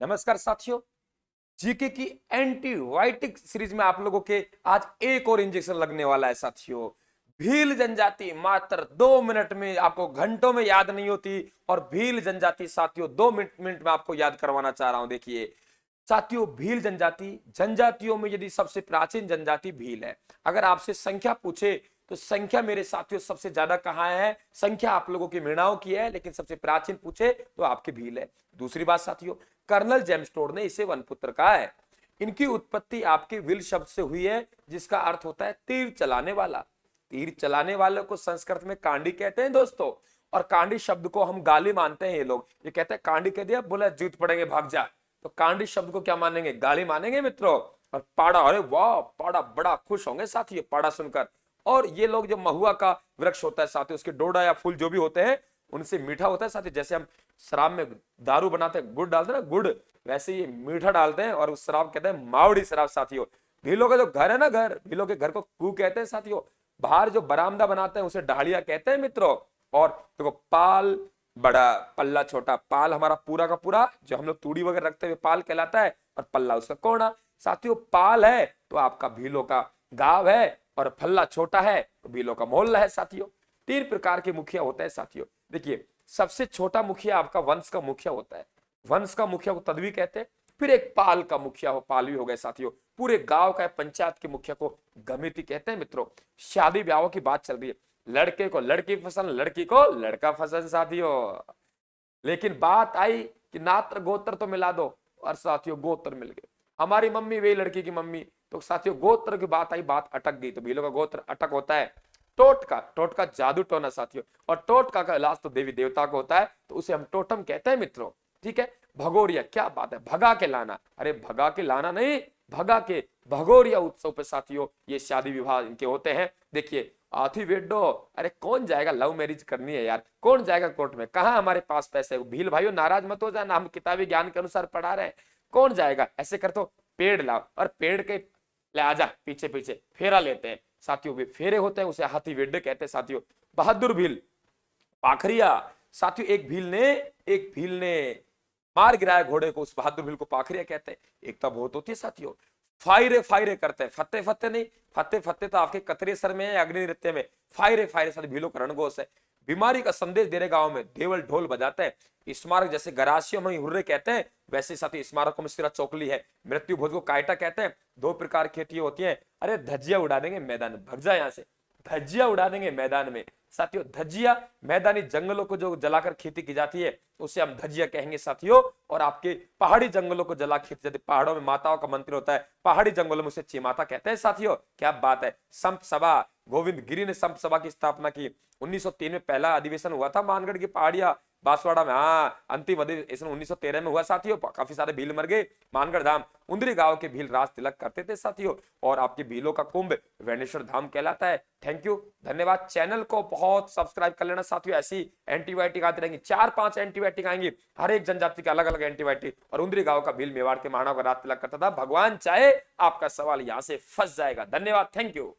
नमस्कार साथियों, जीके की एंटीबायोटिक सीरीज में आप लोगों के आज एक और इंजेक्शन लगने वाला है साथियों। भील जनजाति मात्र 2 मिनट में, आपको घंटों में याद नहीं होती, और भील जनजाति साथियों 2 मिनट मिनट में आपको याद करवाना चाह रहा हूं। देखिए साथियों, भील जनजाति जनजातियों में यदि सबसे प्राचीन जनजाति भील है। अगर आपसे संख्या पूछे तो संख्या मेरे साथियों सबसे ज्यादा कहां है? संख्या आप लोगों की मृणाओं की है, लेकिन सबसे प्राचीन पूछे तो आपके भील है। दूसरी बात साथियों, कर्नल जेम्स टोड ने इसे वनपुत्र कहा है। इनकी उत्पत्ति आपके विल शब्द से हुई है, जिसका अर्थ होता है तीर चलाने वाला। तीर चलाने वाले को संस्कृत में कांडी कहते हैं दोस्तों। और कांडी शब्द को हम गाली मानते हैं। ये लोग ये कहते हैं कांडी कह दिया, बोला जूत पड़ेंगे भाग जा। तो कांडी शब्द को क्या मानेंगे? गाली मानेंगे मित्रों। और पाड़ा, अरे वाह, पाड़ा बड़ा खुश होंगे साथियों पाड़ा सुनकर। और ये लोग जो महुआ का वृक्ष होता है साथियों, उसके डोडा या फूल जो भी होते हैं उनसे मीठा होता है साथियों। जैसे हम शराब में दारू बनाते हैं, गुड़ डालते हैं ना, गुड़, वैसे ये मीठा डालते हैं और उस शराब कहते हैं मावड़ी शराब साथियों। भीलों का जो घर है ना, घर, भीलों के घर को कू कहते हैं साथियों। बाहर जो बरामदा बनाते हैं उसे ढालिया कहते हैं मित्रों। और देखो, पाल बड़ा, पल्ला छोटा। पाल हमारा पूरा का पूरा जो हम लोग तूड़ी वगैरह रखते हुए पाल कहलाता है, और पल्ला उसका कोना साथियों। पाल है तो आपका भीलों का गांव है, और फल्ला छोटा है तो भीलों का मोहल्ला है साथियों। 3 प्रकार के मुखिया होते हैं साथियों। देखिए, सबसे छोटा मुखिया आपका वंश का मुखिया होता है। वंश का मुखिया को तदवी कहते हैं। फिर एक पाल का मुखिया हो, पालवी हो गए साथियों। पूरे गांव का पंचायत के मुखिया को गमिति कहते हैं मित्रों। शादी ब्याहों की बात चल रही है, लड़के को लड़की पसंद, लड़की को लड़का पसंद साथियों। लेकिन बात आई कि नात्र गोत्र तो मिला दो, और साथियों गोत्र मिल गए। हमारी मम्मी वही लड़की की मम्मी, तो साथियों गोत्र की बात आई, बात अटक गई। तो भीलों का गोत्र अटक होता है टोटका। टोटका जादू टोना साथियों, और टोटका का इलाज तो देवी देवता को होता है, तो उसे हम टोटम कहते हैं मित्रों। ठीक है। भगोरिया, क्या बात है, भगा के लाना। अरे भगा के लाना नहीं, भगा के। भगोरिया उत्सव पे साथियों ये शादी विवाह इनके होते हैं। देखिए, आथी वेडो, अरे कौन जाएगा, लव मैरिज करनी है यार, कौन जाएगा कोर्ट में? कहाँ हमारे पास पैसे? भील भाइयों नाराज मत हो जाना, हम किताबी ज्ञान के अनुसार पढ़ा रहे हैं। कौन जाएगा? ऐसे कर, तो पेड़ लाओ और पेड़ के ले आजा, पीछे पीछे फेरा लेते हैं साथियों। वे फेरे होते हैं, उसे हाथी वेड्डे कहते हैं साथियों। बहादुर भील, पाखरिया साथियों। एक भील ने मार गिराया घोड़े को, उस बहादुर भील को पाखरिया कहते हैं। एकता बहुत होती है साथियों। फायरे फायरे करते हैं, फत्ते फत्ते नहीं, फत्ते फत्ते तो आपके कतरे सर में है, अग्नि नृत्य में। फायरे फायरे साथ भीलों का रणघोष है। बीमारी का संदेश दे रहे गांव में देवल ढोल बजाते हैं। स्मारक जैसे गरासियों में हुर्रे कहते हैं, वैसे साथी स्मारकों में सिरा चौकली है। मृत्यु भोज को कायटा कहते हैं। 2 प्रकार की खेती होती है। अरे धज्जिया उड़ा देंगे मैदान में, भग जाए यहां से। धज्जिया उड़ा देंगे मैदान में साथियों। धज्जिया मैदानी जंगलों को जो जलाकर खेती की जाती है उसे हम धज्जिया कहेंगे साथियों। और आपके पहाड़ी जंगलों को जला खेती जाती है, पहाड़ों में माताओं का मंदिर होता है, पहाड़ी जंगलों में उसे चिमाता कहते हैं साथियों। क्या बात है। संप सभा, गोविंद गिरी ने संप सभा की स्थापना की। 1903 में पहला अधिवेशन हुआ था मानगढ़ की पहाड़िया बांसवाड़ा में। हाँ, अंतिम अधिवेशन 1913 में हुआ साथियों। काफी सारे भील मर गए। मानगढ़ धाम उंदरी गांव के भील राज तिलक करते थे साथियों। और आपके भीलों का कुंभ वेणेश्वर धाम कहलाता है। थैंक यू, धन्यवाद। चैनल को बहुत सब्सक्राइब कर लेना साथियों। ऐसी एंटीबायोटिक आती रहेंगी, 4-5 एंटीबायोटिक आएंगी, हर एक जनजाति का अलग अलग एंटीबायोटिक। और उंदरी गांव का भील मेवाड़ के महाराणा का राज तिलक करता था। भगवान चाहे आपका सवाल यहां से फंस जाएगा। धन्यवाद, थैंक यू।